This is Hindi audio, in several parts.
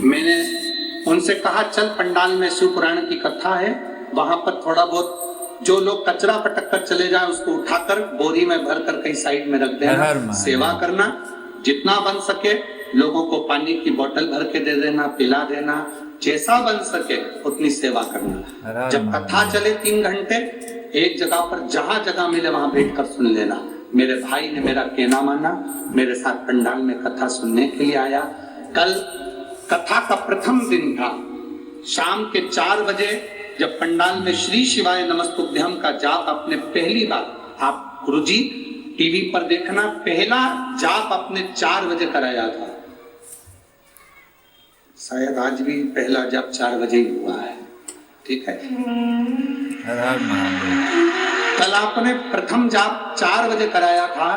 मैंने उनसे कहा चल पंडाल में शिव पुराण की कथा है, वहां पर थोड़ा बहुत जो लोग कचरा पटक कर चले जाए उसको उठाकर बोरी में भर कर कहीं साइड में रख देना, सेवा करना, जितना बन सके लोगों को पानी की बोतल भर के दे देना, पिला देना, जैसा बन सके उतनी सेवा करना। जब कथा चले 3 घंटे एक जगह पर जहां जगह मिले वहां बैठकर सुन लेना। मेरे भाई ने मेरा कहना माना, मेरे साथ पंडाल में कथा सुनने के लिए आया। कल कथा का प्रथम दिन था। शाम के 4 बजे जब पंडाल में श्री शिवाय नमस्तुभ्यम का जाप आपने पहली बार, आप गुरुजी टीवी पर देखना, पहला जाप आपने 4 बजे कराया था। शायद आज भी पहला जाप 4 बजे ही हुआ है, ठीक है। कल आपने प्रथम जाप 4 बजे कराया था।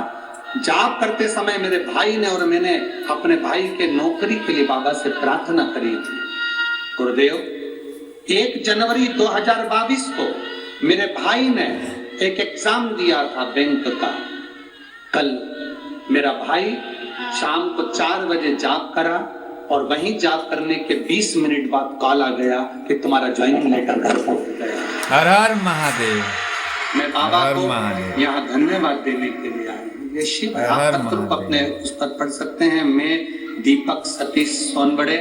जाप करते समय मेरे भाई ने और मैंने अपने भाई के नौकरी के लिए बाबा से प्रार्थना करी थी। गुरुदेव, 1 जनवरी 2022 को मेरे भाई ने एक एग्जाम दिया था बैंक का। कल मेरा भाई शाम को 4 बजे जाप करा और वहीं जाप करने के 20 मिनट बाद कॉल आ गया कि तुम्हारा ज्वाइनिंग लेटर घर पहुंच गया। हर हर महादेव। मैं बाबा को यहाँ धन्यवाद देने के लिए आया हूँ। ये शिव आप अपने उस पर पढ़ सकते हैं। मैं दीपक सतीश सोनबड़े